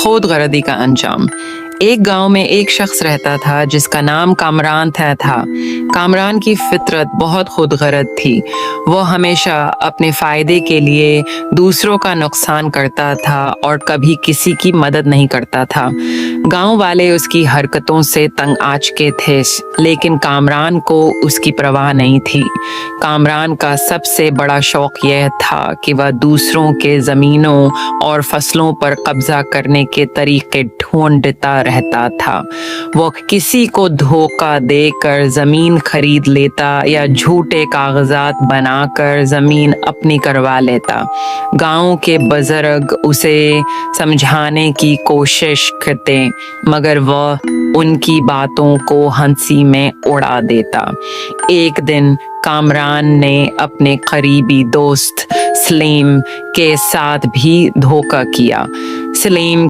خود غرضی کا انجام۔ ایک گاؤں میں ایک شخص رہتا تھا جس کا نام کامران تھا۔ کامران کی فطرت بہت خود غرض تھی۔ وہ ہمیشہ اپنے فائدے کے لیے دوسروں کا نقصان کرتا تھا اور کبھی کسی کی مدد نہیں کرتا تھا۔ گاؤں والے اس کی حرکتوں سے تنگ آ چکے تھے، لیکن کامران کو اس کی پرواہ نہیں تھی۔ کامران کا سب سے بڑا شوق یہ تھا کہ وہ دوسروں کے زمینوں اور فصلوں پر قبضہ کرنے کے طریقے ڈھونڈتا رہتا تھا۔ وہ کسی کو دھوکہ دے کر زمین خرید لیتا یا جھوٹے کاغذات بنا کر زمین اپنی کروا لیتا۔ گاؤں کے بزرگ اسے سمجھانے کی کوشش کرتے، مگر وہ ان کی باتوں کو ہنسی میں اڑا دیتا۔ ایک دن کامران نے اپنے قریبی دوست سلیم کے ساتھ بھی دھوکہ کیا۔ سلیم